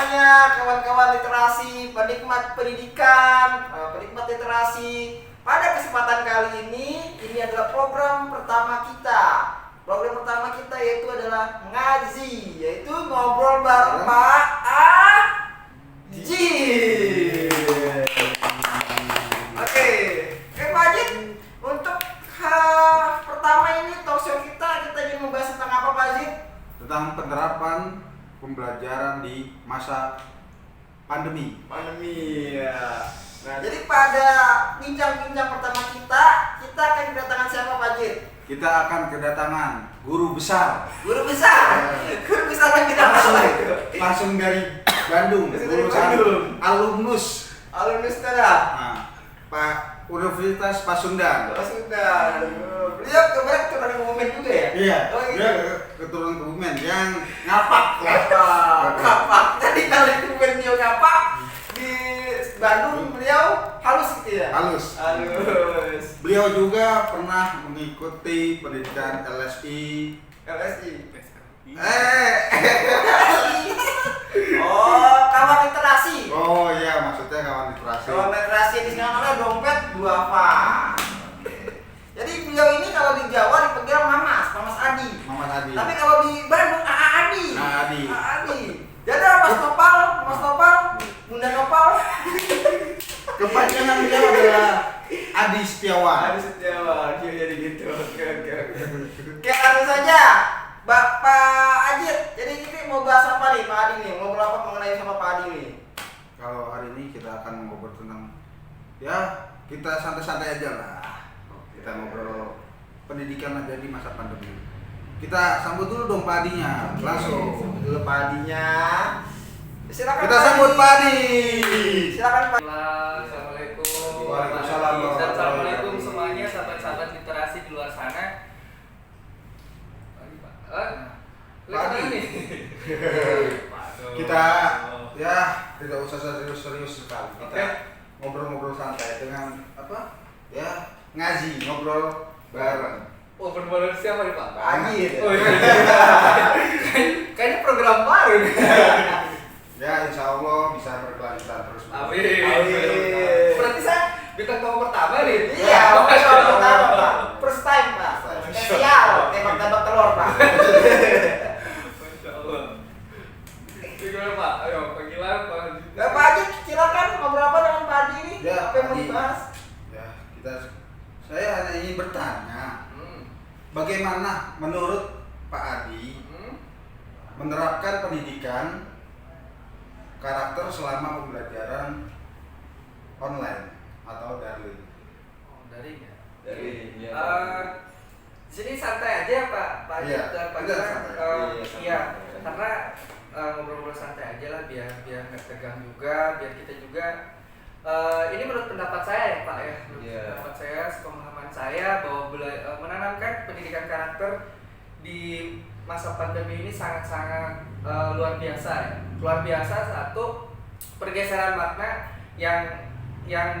semuanya, kawan-kawan literasi, penikmat pendidikan, penikmat literasi. Pada kesempatan kali ini adalah program pertama kita. Program pertama kita yaitu adalah ngaji, yaitu ngobrol bareng Pak Aji. Oke, Pak Aji, untuk pertama ini talk show kita ingin membahas tentang apa, Pak Aji? Tentang penerapan pembelajaran di masa pandemi. Ya. Nah, jadi pada bincang-bincang pertama kita akan kedatangan siapa, Pak Jid? Kita akan kedatangan guru besar. Guru besar. Guru besar yang kita Langsung dari Bandung. Alumnus. Alumnus tada. Nah, Pak Universitas Pasundan. Pasundan. Beliau kemarin keturunan Kebumen juga ya? Iya. Oh, gitu. Dia keturunan Kebumen yang ngapak. Ngapak. Jadi kalau di Kebumen beliau ngapak, di Bandung beliau halus gitu ya? Halus. Beliau juga pernah mengikuti pendidikan LSI. Oh, kawan literasi. Oh iya, maksudnya kawan literasi. Kawan literasi di sini namanya dompet duafa. Jadi beliau ini kalau di Jawa dipanggil Mamas Adi. Tapi kalau di Bandung Adi. Adi. Jadi Mas Nopal, Bunda Nopal. Kepanjangan beliau adalah Adi Setiawan. Jadi gitu. Oke. Langsung saja, Bapak Ajit. Jadi kita mau bahas apa nih, Pak Adi nih? Ngobrol apa mengenai sama Pak Adi nih? Kalau hari ini kita akan ngobrol tentang, ya kita santai-santai aja lah. Kita ngobrol pendidikan aja di masa pandemi. Kita sambut dulu dong Pak Adinya, langsung. Dulu Pak Adinya. Silakan. Kita sambut Pak Adi. Silakan Pak. Assalamualaikum. Waalaikumsalam. Assalamualaikum semuanya, sahabat-sahabat literasi di luar sana. Pak Adi. Kita ya tidak usah serius-serius sekali. Kita ngobrol-ngobrol santai dengan apa? Ya ngaji, ngobrol bareng. Oh, berbulan siapa nih Pak? Pak Adi. Oh iya. Kayaknya program baru nih. Ya insya Allah bisa berkelanjutan terus. Amin. Berarti saya bintang tamu pertama nih. Iya, bintang pertama Pak. First time Pak. Spesial, tembak-tembak telur Pak. Masya Allah. Gimana Pak? Ayo panggilan Pak. Nah, Pak Adi, silakan ngobrol apa dengan Pak Adi ini? Ya, Apa yang mau Adi. dibahas? Ya saya hanya ingin bertanya, bagaimana menurut Pak Adi menerapkan pendidikan karakter selama pembelajaran online atau daring? Daring ya? Daring, ya. Di sini santai aja Pak Iya, dan Pak udah Gilang. santai. Iya, karena ngobrol-ngobrol santai aja lah biar nggak tegang juga, biar kita juga ini menurut pendapat saya ya Pak ya, pendapat saya, sepemahaman saya bahwa menanamkan pendidikan karakter di masa pandemi ini sangat-sangat luar biasa ya. Luar biasa, satu, pergeseran makna yang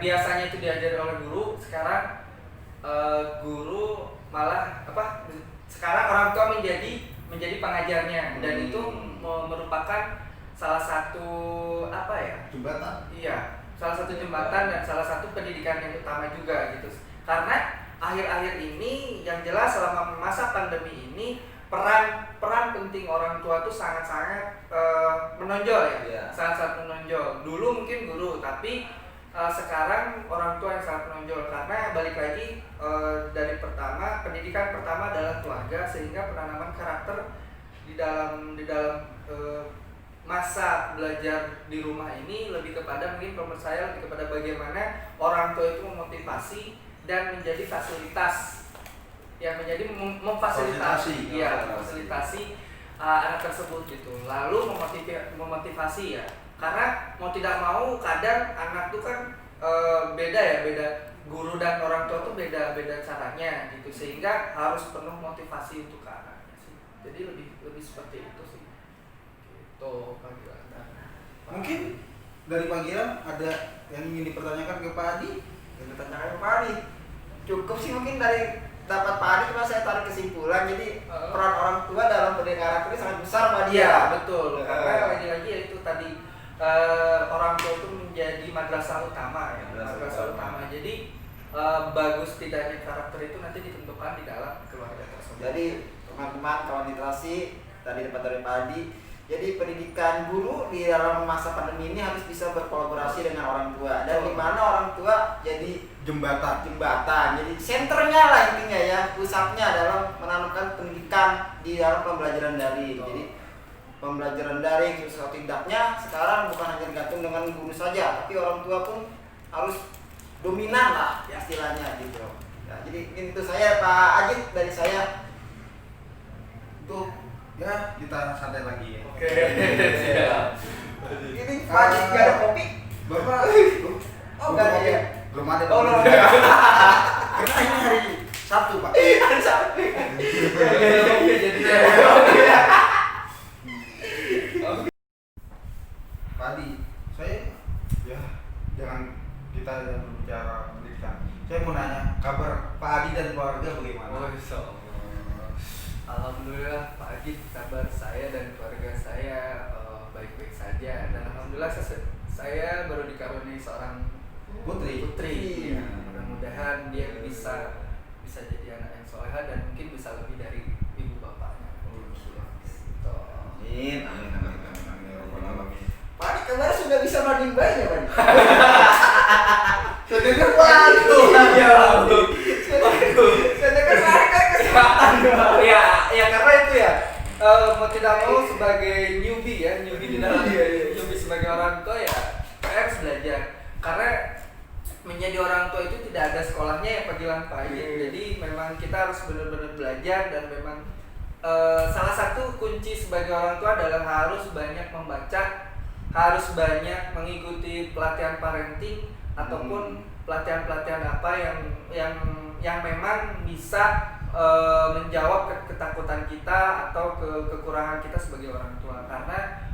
biasanya itu diajari oleh guru, sekarang guru malah sekarang orang tua menjadi pengajarnya, dan itu merupakan salah satu Jembatan. Iya, salah satu jembatan dan salah satu pendidikan yang utama juga gitu. Karena akhir-akhir ini yang jelas selama masa pandemi ini peran penting orang tua itu sangat-sangat menonjol ya. Sangat-sangat menonjol. Dulu mungkin guru, tapi sekarang orang tua yang sangat menonjol, karena balik lagi dari pendidikan pertama adalah keluarga, sehingga penanaman karakter di dalam masa belajar di rumah ini lebih kepada, mungkin kalau menurut saya lebih kepada bagaimana orang tua itu memotivasi dan menjadi fasilitas yang menjadi memfasilitasi anak tersebut gitu, lalu memotivasi ya, karena mau tidak mau kadang anak tuh kan beda guru dan orang tua tuh beda caranya gitu, sehingga harus penuh motivasi untuk ke anaknya sih. Jadi lebih seperti itu sih gitu Pak Gilang. Mungkin dari Pak Gilang ada yang ingin dipertanyakan ke Pak Adi? Cukup sih mungkin dari dapat Pak Adi, cuma saya tarik kesimpulan. Jadi peran orang tua dalam pendidikan karakter ini sangat besar Pak Dia. Iya betul, karena lagi-lagi ya itu tadi madrasah utama ya, madrasah utama. Jadi bagus tidaknya karakter itu nanti ditentukan di dalam keluarga tersebut. Jadi teman-teman kawan literasi tadi dapat dari Pak Adi. Jadi pendidikan guru di dalam masa pandemi ini harus bisa berkolaborasi dengan orang tua, dan di mana orang tua jadi Jembatan. jadi senternya lah intinya ya, pusatnya dalam menanamkan pendidikan di dalam pembelajaran daring. Jadi pembelajaran daring atau tidaknya sekarang bukan hanya tergantung dengan guru saja, tapi orang tua pun harus dominan lah istilahnya gitu. Ya, jadi itu saya Pak Ajit dari saya. Itu ya kita santai lagi ya. Oke. Siap. Ini Pak Ajit nggak ada kopi? Bapak, Oh nggak ada ya? belum ada. Oh Pak. belum ada. Karena ini hari Sabtu, Pak. Ada siapa? Oke, jadi Pak Adi, saya ya jangan kita yang berbicara pendidikan. Saya mau nanya kabar Pak Adi dan keluarga bagaimana? Oh, insyaallah. Alhamdulillah Pak Adi, kabar saya dan keluarga saya baik-baik saja, dan alhamdulillah saya baru dikaruniai seorang Putri. Ya, mudah-mudahan dia bisa jadi anak yang soleha dan mungkin bisa lebih dari ibu bapaknya. Gitu. Amin. Amin. Pak Adi kemarin sudah bisa mandiin bayi ya Pak Adi? Saya dengar Waduh, ya. saya dengar Pak Adi kayak kesempatan. Ya karena itu ya mau tidak mau sebagai newbie di dalam newbie sebagai orang tua ya saya harus belajar, karena menjadi orang tua itu tidak ada sekolahnya ya panggilan Pak Adi. Jadi memang kita harus benar-benar belajar, dan memang salah satu kunci sebagai orang tua adalah harus banyak membaca, harus banyak mengikuti pelatihan parenting ataupun pelatihan-pelatihan apa yang memang bisa menjawab ketakutan kita atau kekurangan kita sebagai orang tua. Karena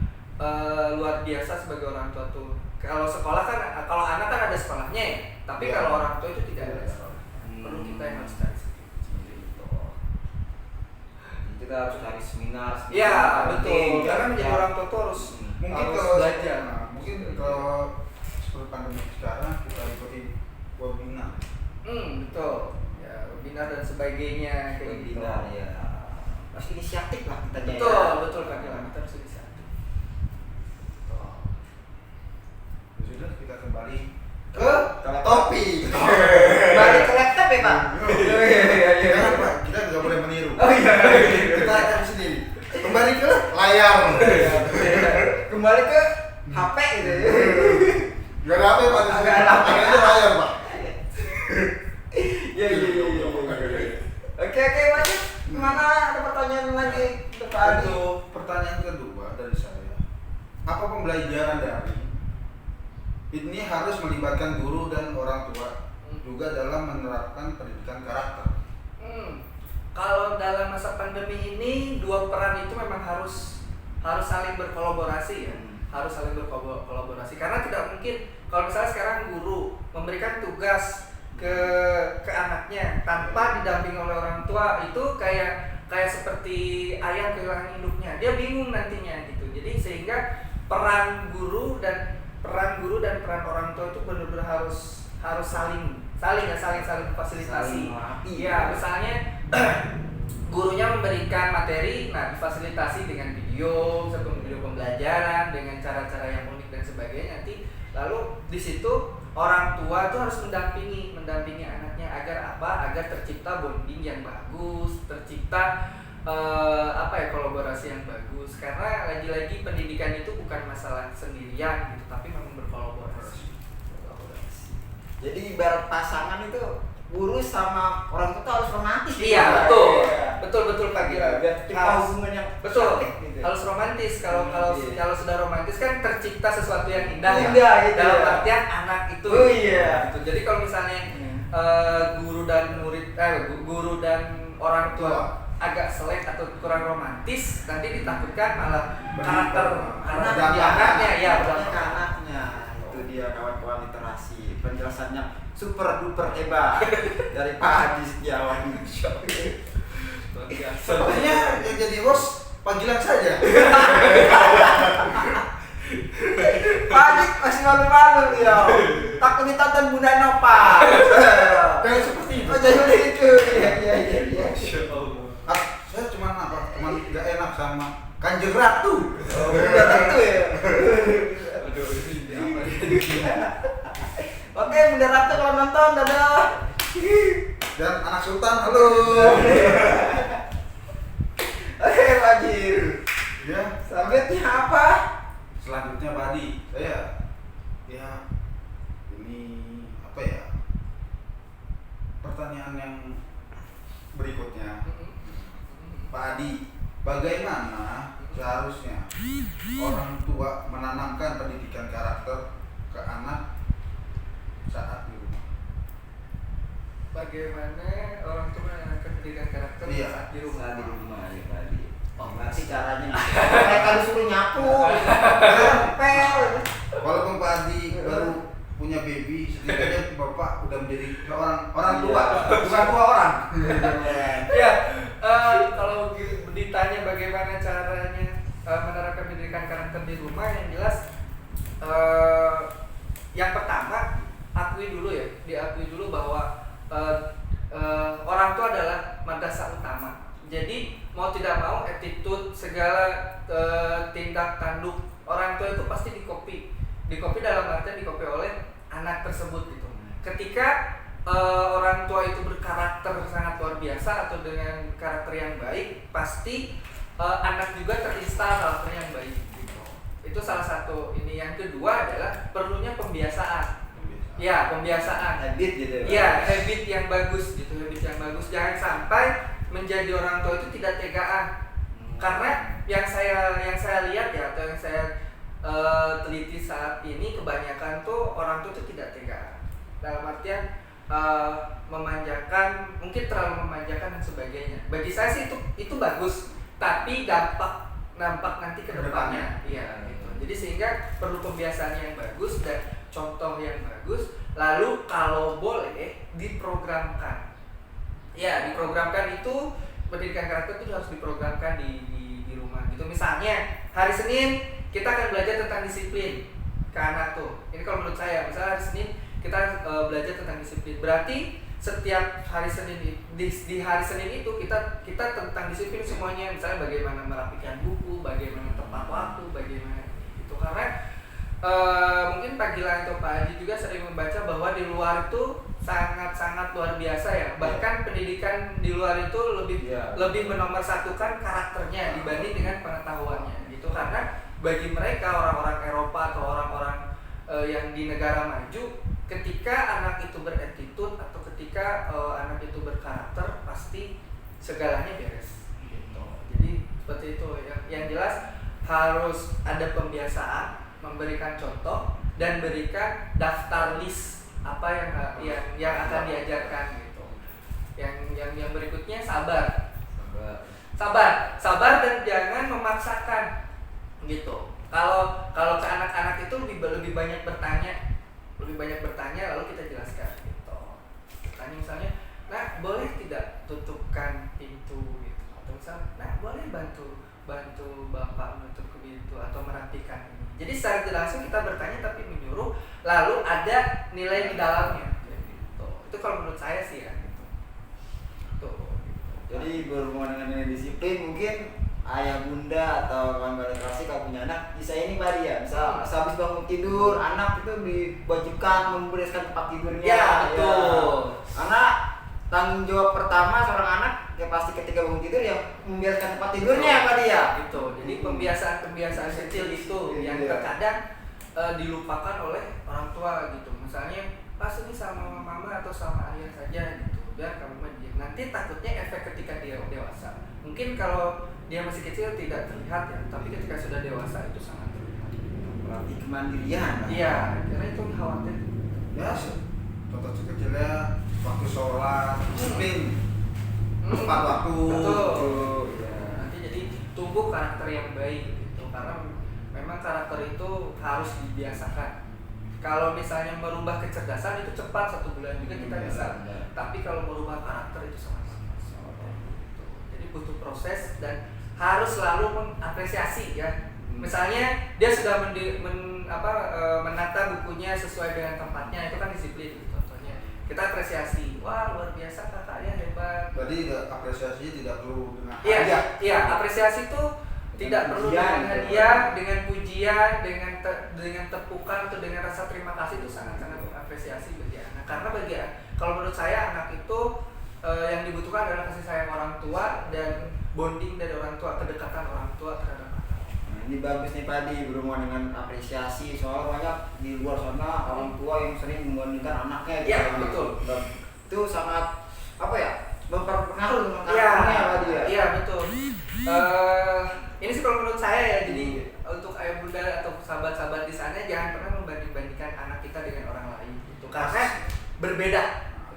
luar biasa sebagai orang tua tuh. Kalau sekolah kan, kalau anak kan ada sekolahnya ya, tapi kalau orang tua itu tidak ada sekolah. Perlu kita yang harus cari seperti itu. Kita harus cari seminar. Iya betul. Karena menjadi orang tua tuh harus belajar. Mungkin kalau seperti pandemi sekarang kita ikuti webinar. Betul. Ya, webinar dan sebagainya kayak gitu. Webinar ya. Harus inisiatif lah kita. Betul Kak Gilang, kita harus inisiatif. Sudah kita kembali Ke topi. Balik ke laptop ya Pak? Jangan Pak, kita nggak boleh meniru. Oh iya. Kita akan sendiri. Kembali ke layar. Kembali ke HP gitu ya. Gak ada apa Pak. Nggak ada apa. Itu layar Pak. Iya. Oke lanjut. Mana ada pertanyaan lagi untuk Pak Adi? Untuk pertanyaan kedua dari saya, apa pembelajaran daring ini harus melibatkan guru dan orang tua juga dalam menerapkan pendidikan karakter? Kalau dalam masa pandemi ini dua peran itu memang harus saling berkolaborasi ya. Harus saling berkolaborasi, karena tidak mungkin kalau misalnya sekarang guru memberikan tugas ke anaknya tanpa didampingi oleh orang tua, itu kayak seperti ayam kehilangan induknya, dia bingung nantinya gitu. Jadi sehingga peran guru dan peran orang tua itu benar-benar harus saling fasilitasi. Iya, misalnya gurunya memberikan materi, nah difasilitasi dengan video pembelajaran dengan cara-cara yang unik dan sebagainya. Nanti lalu di situ orang tua tuh harus mendampingi anaknya agar tercipta bonding yang bagus, tercipta kolaborasi yang bagus. Karena lagi-lagi pendidikan itu bukan masalah sendirian gitu, tapi memang berkolaborasi. Jadi ibarat pasangan itu guru sama orang tua harus romantis. Iya, betul Pak Gira. Biar tercipta hubungan yang betul. cantik gitu. Harus romantis. Kalau sudah romantis kan tercipta sesuatu yang indah. Indah, Ya. itu Dalam ya. artian anak itu. Oh iya. Gitu. Jadi kalau misalnya guru dan orang tua agak selek atau kurang romantis, nanti ditakutkan malah karakter anaknya ya anaknya. Itu dia kawan-kawan literasi. Penjelasannya super duper hebat dari Pak Adi Setiawan. Sepertinya yang jadi host panggilan saja. Pak Adi masih malu-malu ya. ditonton Bunda Nova. Kayak seperti itu. Oh jadi itu. Iya. Masya Allah. Saya cuman nggak enak sama Kanjeng Ratu. Oh, udah tentu ya. Aduh, ini apa ya? Oke, Bunda Ratu kalau nonton, dadah. Dan anak Sultan, halo. Oke, Wajir. Ya, Selanjutnya apa? selanjutnya Pak Adi, saya ya ini apa ya? Pertanyaan yang berikutnya, Pak Adi, bagaimana seharusnya orang tua menanamkan pendidikan karakter ke anak saat di rumah? Bagaimana orang tua menanamkan pendidikan karakter Iya. saat di rumah? Saat di rumah ya tadi. Oh, ngerti caranya. Mereka disuruh nyapu, ngepel. Walaupun Pak Adi baru punya baby, setidaknya Bapak udah menjadi orang tua, bukan tua orang. Ya, kalau ditanya bagaimana caranya menerapkan pendidikan karakter di rumah, yang jelas yang pertama diakui dulu bahwa orang tua adalah madrasah utama. Jadi mau tidak mau attitude segala tindak tanduk orang tua itu pasti dikopi dalam artian dikopi oleh anak tersebut gitu. Ketika orang tua itu berkarakter sangat luar biasa atau dengan karakter yang baik, pasti anak juga terinstal karakter yang baik gitu. Itu salah satu ini. Yang kedua adalah perlunya pembiasaan. Ya, pembiasaan. Habit gitu. Ya, habit yang bagus gitu, habit yang bagus. Jangan sampai menjadi orang tua itu tidak tegaan. Karena yang saya lihat ya, atau yang saya teliti saat ini, kebanyakan tuh orang tua itu tidak tegaan. Dalam artian memanjakan, mungkin terlalu memanjakan dan sebagainya. Bagi saya sih itu bagus, tapi dampak nanti ke depannya. Iya, gitu. Jadi sehingga perlu pembiasaan yang bagus dan contoh yang bagus. Lalu kalau boleh diprogramkan. Ya, diprogramkan itu pendidikan karakter itu harus diprogramkan di rumah gitu. Misalnya hari Senin kita akan belajar tentang disiplin ke anak tuh. Ini kalau menurut saya, misalnya hari Senin kita belajar tentang disiplin. Berarti setiap hari Senin di hari Senin itu kita tentang disiplin semuanya. Misalnya bagaimana merapikan buku, bagaimana tepat waktu, bagaimana itu. Karena mungkin Pak Gilang atau Pak Haji juga sering membaca bahwa di luar itu sangat-sangat luar biasa ya. Bahkan pendidikan di luar itu lebih menomorsatukan karakternya dibanding dengan pengetahuannya gitu. Karena bagi mereka orang-orang Eropa atau orang-orang yang di negara maju, ketika anak itu berattitude atau ketika anak itu berkarakter, pasti segalanya beres gitu. Jadi seperti itu ya. Yang jelas harus ada pembiasaan, memberikan contoh dan berikan daftar list apa yang akan diajarkan gitu. Yang berikutnya sabar dan jangan memaksakan gitu. Kalau ke anak-anak itu lebih banyak bertanya lalu kita jelaskan gitu. Tanya misalnya, nah boleh tidak tutupkan pintu gitu, atau misalnya, nah boleh bantu bapak menutup pintu atau merapikan ini. Jadi secara tidak langsung kita bertanya tapi menyuruh, lalu ada nilai di dalamnya gitu. Itu kalau menurut saya sih ya gitu. Jadi berhubungan dengan nilai disiplin, mungkin ayah bunda atau kawan-kawan literasi kalau punya anak bisa ini Pak ya, misal habis bangun tidur anak itu diwajibkan membereskan tempat tidurnya. Ya betul. Karena tanggung jawab pertama seorang anak ya pasti ketika bangun tidur ya membereskan tempat tidurnya Pak ya. Gitu. Jadi pembiasaan kecil itu yang terkadang dilupakan oleh orang tua gitu. Misalnya pas ini sama mama atau sama ayah saja gitu, biar kamu mandi. Nanti takutnya efek ketika dia dewasa. Mungkin kalau dia masih kecil tidak terlihat ya, tapi ketika sudah dewasa itu sangat terlihat. Berarti kemandirian. Iya, karena itu khawatir. Ya, contoh kecilnya waktu sholat, disiplin, tepat waktu. Betul. Ya. Nanti jadi tumbuh karakter yang baik gitu. Karena memang karakter itu harus dibiasakan. Kalau misalnya merubah kecerdasan itu cepat, 1 bulan juga kita bisa. Tapi kalau merubah karakter itu sangat lama. Jadi butuh proses dan harus selalu mengapresiasi ya. Misalnya dia sudah menata bukunya sesuai dengan tempatnya, itu kan disiplin gitu. Contohnya kita apresiasi, wah luar biasa kakaknya hebat. Berarti apresiasinya tidak perlu dengan Iya, apresiasi itu tidak perlu dengan hadiah, dengan pujian, dengan tepukan atau dengan rasa terima kasih, itu sangat-sangat mengapresiasi bagi anak. Karena kalau menurut saya anak itu yang dibutuhkan adalah kasih sayang orang tua dan bonding dari orang tua, kedekatan orang tua terhadap anak. Nah, ini bagus nih Padi, berhubungan dengan apresiasi. Soalnya banyak di luar sana orang tua yang sering membandingkan anaknya gitu. Iya, betul. Itu sangat berpengaruh dengan karakternya Padi ya. Iya, betul. Ini sih kalau menurut saya ya, jadi untuk ayah bunda atau sahabat-sahabat di sana jangan pernah membanding-bandingkan anak kita dengan orang lain gitu. Karena berbeda.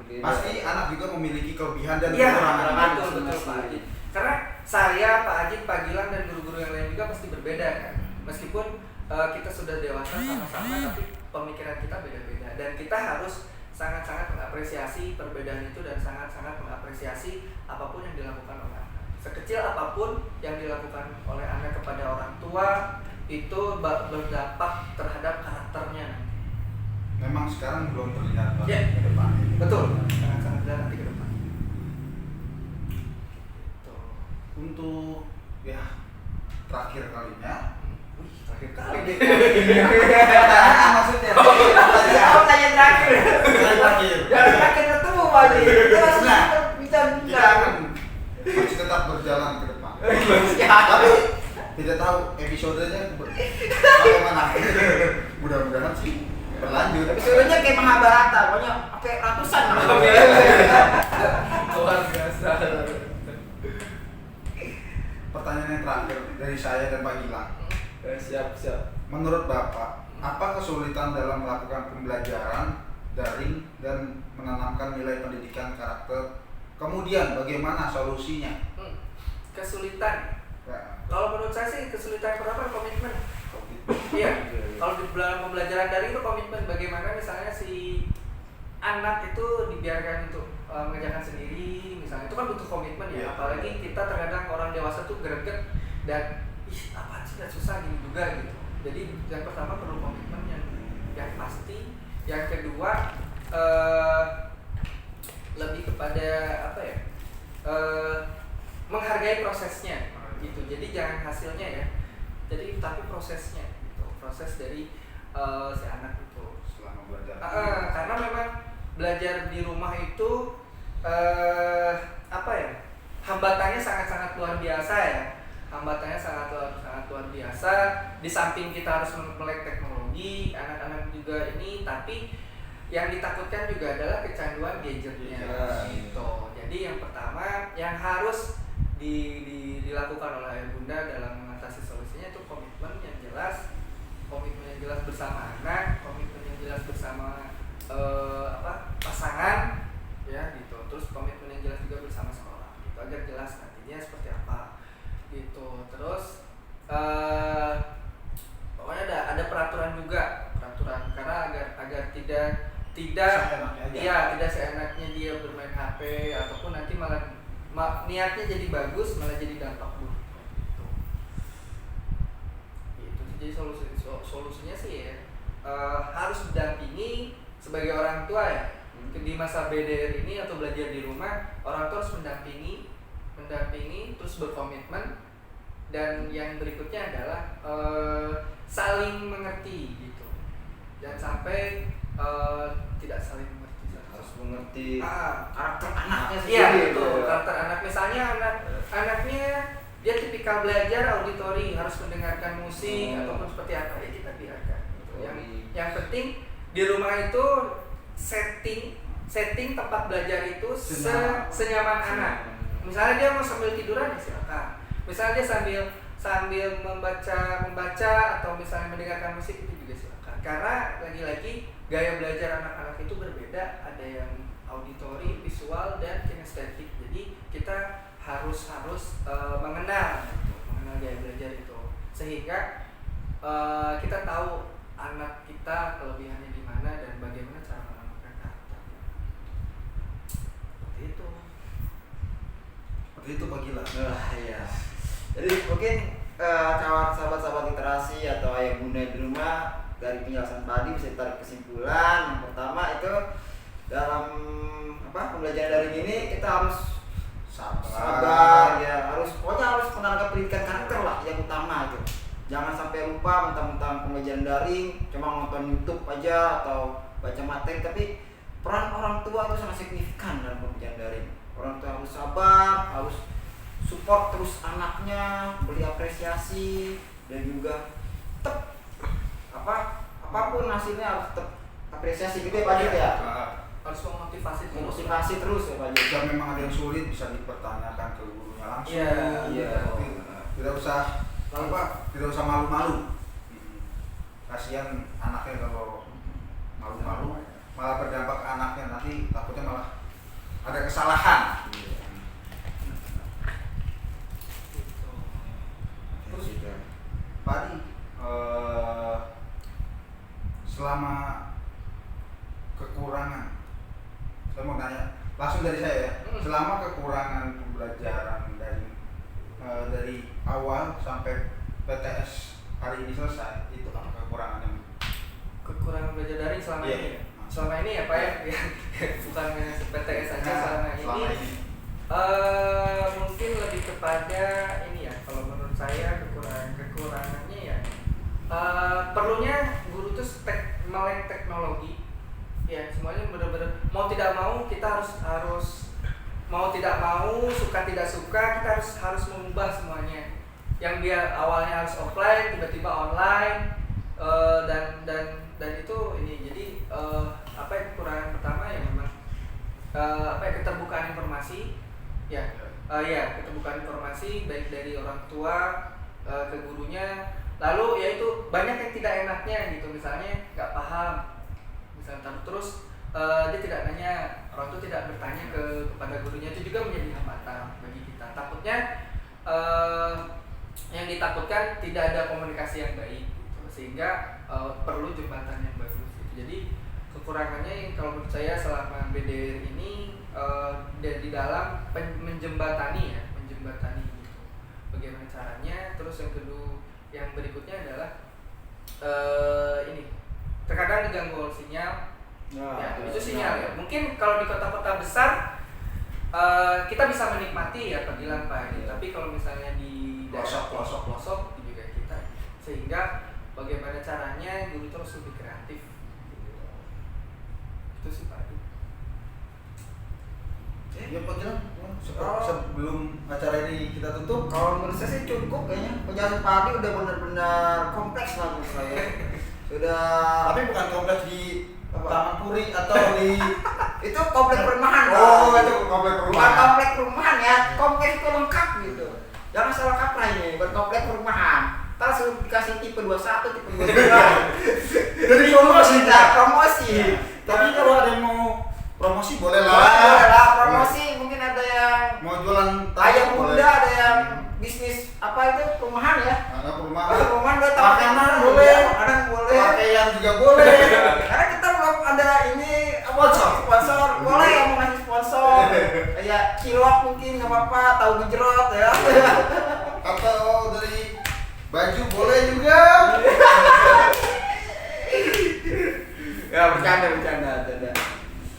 Pasti anak juga memiliki kelebihan dan Iya, kekurangan. betul Pak Haji. Karena saya, Pak Haji, Pak Gilang dan guru-guru yang lain juga pasti berbeda kan. Meskipun kita sudah dewasa sama-sama, tapi pemikiran kita beda-beda dan kita harus sangat-sangat mengapresiasi perbedaan itu dan sangat-sangat mengapresiasi apapun yang dilakukan oleh anak. Sekecil apapun yang dilakukan oleh anak kepada orang tua itu berdampak terhadap karakternya. Memang sekarang belum terlihat Ya. ke depan. Betul, sangat-sangat jelas nanti ke depan. Untuk terakhir kalinya. Wih, terakhir kali deh. Maksudnya. Aku tanya terakhir. Terakhir. Jangan terakhir ketemu Pak Haji. Kita masih Kita bicara. akan masih tetap berjalan ke depan. Ya. Tapi tidak tahu episodenya bagaimana. Mudah-mudahan sih berlanjut. Episodenya kayak Mahabharata, pokoknya sampai ratusan. Luar biasa. Pertanyaan yang terakhir dari saya dan Pak Gilang. Siap. Menurut Bapak, apa kesulitan dalam melakukan pembelajaran daring dan menanamkan nilai pendidikan karakter? Kemudian bagaimana solusinya? Kesulitan. Ya. Kalau menurut saya sih kesulitan yang pertama komitmen. Iya. Kalau di dalam pembelajaran daring itu komitmen. Bagaimana misalnya si anak itu dibiarkan untuk mengerjakan sendiri, misalnya itu kan butuh komitmen ya. Iya. Apalagi kita terkadang orang dewasa tuh greget dan apaan sih nggak susah gini juga gitu. Jadi yang pertama perlu komitmen yang pasti. Yang kedua lebih kepada menghargai prosesnya gitu. Jadi jangan hasilnya ya. Jadi tapi prosesnya gitu. Proses dari si anak itu Selama belajar. karena memang belajar di rumah itu hambatannya sangat-sangat luar biasa ya. Hambatannya sangat luar biasa. Di samping kita harus melek teknologi, anak-anak juga ini, tapi yang ditakutkan juga adalah kecanduan gadgetnya gitu. Jadi yang pertama yang harus dilakukan oleh ayah bunda dalam mengatasi solusinya itu komitmen yang jelas bersama anak, komitmen yang jelas bersama pasangan ya gitu. Terus komitmen yang jelas juga bersama sekolah gitu, agar jelas nantinya seperti apa gitu. Terus pokoknya ada peraturan juga, karena agar tidak seenaknya dia bermain HP ataupun nanti malah niatnya jadi bagus malah jadi dampak buruk gitu. Jadi solusinya sih ya harus didampingi sebagai orang tua ya. Di masa BDR ini atau belajar di rumah, orang tua harus mendampingi terus berkomitmen, dan yang berikutnya adalah saling mengerti gitu. Jangan sampai tidak saling mengerti. Harus mengerti Karakter anaknya sendiri. Iya betul, karakter anak. Misalnya anaknya dia tipikal belajar auditori, harus mendengarkan musik ataupun seperti apa, ya kita biarkan gitu. Yang penting di rumah itu setting tempat belajar itu senyaman anak. Misalnya dia mau sambil tiduran ya silakan. Misalnya dia sambil membaca atau misalnya mendengarkan musik itu juga silakan. Karena lagi-lagi gaya belajar anak-anak itu berbeda, ada yang auditori, visual, dan kinestetik. Jadi kita harus mengenal gaya belajar itu, sehingga kita tahu anak kita kelebihannya di mana dan bagaimana cara menanamkan karakternya. Seperti itu Pak Gilang. Iya. Jadi mungkin sahabat-sahabat literasi dari penjelasan tadi bisa ditarik kesimpulan. Yang pertama itu dalam pembelajaran daring ini kita harus sabar ya, pokoknya harus menanamkan pendidikan karakter lah yang utama itu. Jangan sampai lupa mentang-mentang pembelajaran daring cuma nonton YouTube aja atau baca materi, tapi peran orang tua itu sangat signifikan dalam pembelajaran daring. Orang tua harus sabar, harus support terus anaknya, beri apresiasi, dan juga tetap apapun hasilnya harus tetap apresiasi gitu ya Pak Jit ya. Harus Motivasi terus ya Pak Jit. Jika memang ada yang sulit bisa dipertanyakan ke gurunya langsung. Iya. Tidak usah malu-malu. Kasihan anaknya kalau malu-malu, malah berdampak ke anaknya, nanti takutnya malah ada kesalahan. Terus Pak Adi, selama kekurangan, saya mau nanya langsung dari saya ya, selama kekurangan pembelajaran dari awal sampai PTS hari ini selesai, itu apa kekurangannya? Kekurangan belajar daring selama ini ya? Selama ini ya Pak ya? Bukan hanya PTS saja selama ini. Mungkin lebih kepada ini ya, kalau menurut saya kekurangannya ya perlunya guru tuh melek teknologi ya, semuanya benar-benar mau tidak mau kita harus mau tidak mau, suka tidak suka, kita harus mengubah semuanya. Yang dia awalnya harus offline tiba-tiba online, dan itu ini jadi kekurangan pertama ya memang keterbukaan informasi ya. Keterbukaan informasi baik dari orang tua ke gurunya. Lalu yaitu banyak yang tidak enaknya gitu, misalnya nggak paham, misalnya terus dia tidak nanya, orang tua tidak bertanya kepada gurunya, itu juga menjadi hambatan bagi kita. Takutnya yang ditakutkan tidak ada komunikasi yang baik gitu, sehingga perlu jembatan yang bagus gitu. Jadi kekurangannya yang kalau menurut saya selama BDR ini di dalam menjembatani gitu, bagaimana caranya. Terus yang berikutnya adalah ini terkadang diganggu sinyal. Itu sinyal ya. Mungkin kalau di kota-kota besar kita bisa menikmati ya panggilan Pak, tapi kalau misalnya di pelosok itu juga kita, sehingga bagaimana caranya guru terus lebih kreatif. Itu sih Pak. Ya Pak Gilang, sebelum acara ini kita tutup, Kalau menurut saya sih cukup kayaknya. Penjelasan Pak Adi udah benar-benar kompleks lah menurut saya. Sudah. tapi bukan kompleks di Taman Puri atau di Itu komplek perumahan Pak. itu kompleks Bukan perumahan. komplek perumahan ya, kompleks itu lengkap gitu. Jangan salah kaprah ini, bukan komplek perumahan. Ntar suruh dikasih tipe 21, tipe 22. Jadi promosi promosi. Tapi kalau ada yang mau promosi boleh lah. Boleh lah promosi, mungkin ada yang Mau jualan ayam boleh. muda, ada yang bisnis apa itu perumahan ya. Ada perumahan. Perumahan udah tahu. Makanan boleh. Makanan boleh. Pakaian juga boleh. Karena kita belum ada ini Sponsor. boleh yang mau ngasih sponsor. Kayak cilok mungkin nggak apa-apa, tahu gejrot ya. Atau dari baju boleh juga. Ya bercanda.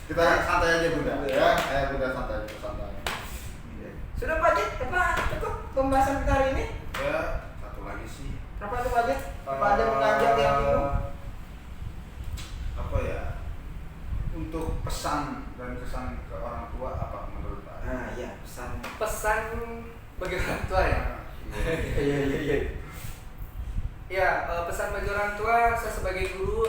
Kita santai aja Bunda. Ya, Bunda santai. Sudah Pak Jit, cukup pembahasan kita hari ini. Ya, satu lagi sih. Apa itu Pak Jit? Apa ada mengajak yang bingung? Apa ya? Untuk pesan dan kesan ke orang tua apa menurut Pak? Nah iya pesan. Pesan bagi orang tua ya. Iya. Ya, pesan bagi orang tua, saya sebagai guru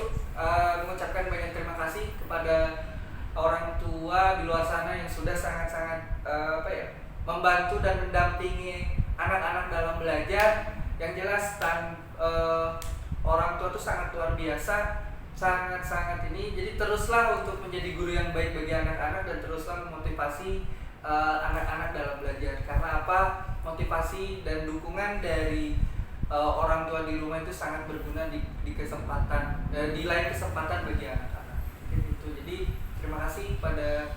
mengucapkan banyak terima kasih kepada orang tua di luar sana yang sudah sangat-sangat membantu dan mendampingi anak-anak dalam belajar. Yang jelas orang tua itu sangat luar biasa, sangat-sangat ini. Jadi teruslah untuk menjadi guru yang baik bagi anak-anak dan teruslah memotivasi anak-anak dalam belajar. Karena apa? Motivasi dan dukungan dari orang tua di rumah itu sangat berguna di kesempatan di lain kesempatan bagi anak-anak. Gitu. Jadi terima kasih pada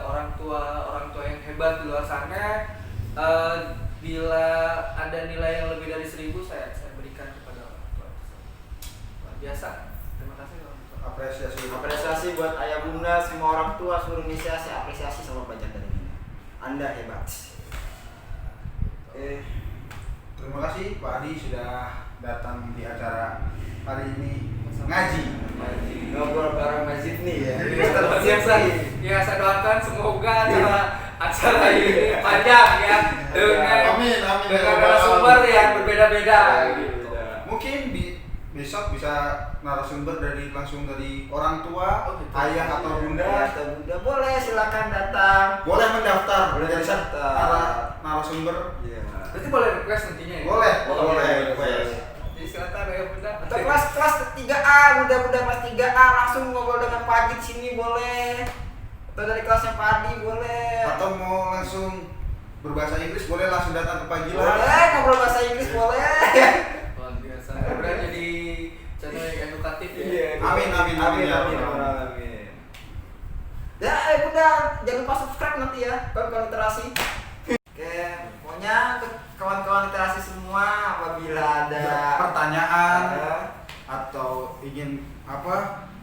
orang tua yang hebat di luar sana. Bila ada nilai yang lebih dari 1000 saya berikan kepada orang tua. biasa. Terima kasih untuk Apresiasi buat ayah bunda, semua orang tua seluruh Indonesia, saya apresiasi sama pelajar dari ini. Anda hebat. Terima kasih Pak Adi sudah datang di acara hari ini ngaji. Ngobrol bareng Masjid nih ya. biasa. Ya saya doakan semoga acara ini panjang ya dengan Amin. dengan narasumber yang berbeda-beda gitu. Mungkin besok bisa narasumber langsung dari orang tua, Oh, gitu. ayah atau bunda. Ayah atau bunda boleh silakan datang. Boleh mendaftar Boleh menjadi mendaftar. narasumber. Iya. Berarti boleh request nantinya ya? Boleh. Jadi silakan ya bunda. Atau kelas 3A, bunda-bunda kelas 3A langsung ngobrol dengan Pak Haji di sini boleh. Atau dari kelasnya Pak Adi boleh. Atau mau langsung berbahasa Inggris boleh langsung datang ke Pagila. Boleh ngobrol bahasa Inggris boleh. Luar biasa. Mudah jadi channel yang edukatif ya. Iya. Amin. Ya, bunda jangan lupa subscribe nanti ya, kawan-kawan literasi. Oke, pokoknya untuk kawan-kawan literasi semua apabila ada Pertanyaan atau ingin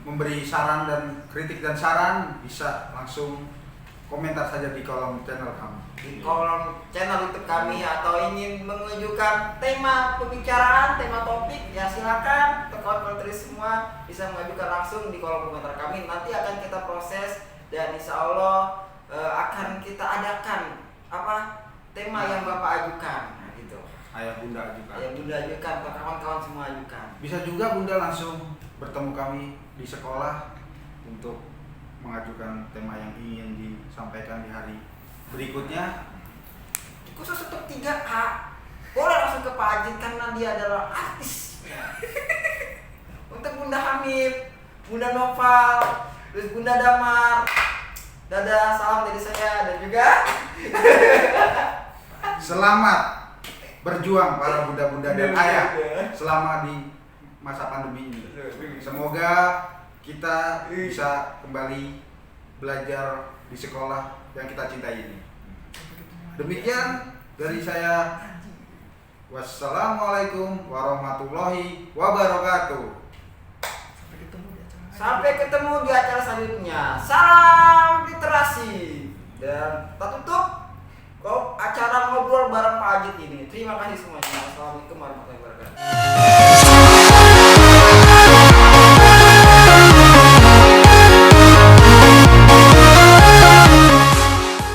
memberi saran dan kritik dan saran bisa langsung komentar saja di kolom channel kami. di kolom channel YouTube kami atau ingin mengajukan tema pembicaraan, tema topik, ya silakan untuk kawan-kawan literasi semua bisa mengajukan langsung di kolom komentar kami. Nanti akan kita proses dan insya Allah akan kita adakan tema yang Bapak ajukan. Nah, gitu. Ayah bunda juga. Yang bunda ajukan, atau kawan-kawan semua ajukan. Bisa juga bunda langsung bertemu kami di sekolah untuk mengajukan tema yang ingin disampaikan di hari berikutnya. Khusus untuk 3A, boleh langsung ke Pak Ajin karena dia adalah artis. Untuk Bunda Hamid, Bunda Noval, terus Bunda Damar, dadah, salam dari saya dan juga Selamat berjuang para bunda-bunda dan ayah selama di masa pandemi ini. Semoga kita bisa kembali belajar di sekolah yang kita cintai ini. Demikian dari saya. Wassalamualaikum warahmatullahi wabarakatuh. sampai ketemu di acara selanjutnya. Salam literasi dan kita tutup acara ngobrol bareng Pak Ajit ini. Terima kasih semuanya. Assalamualaikum warahmatullahi wabarakatuh.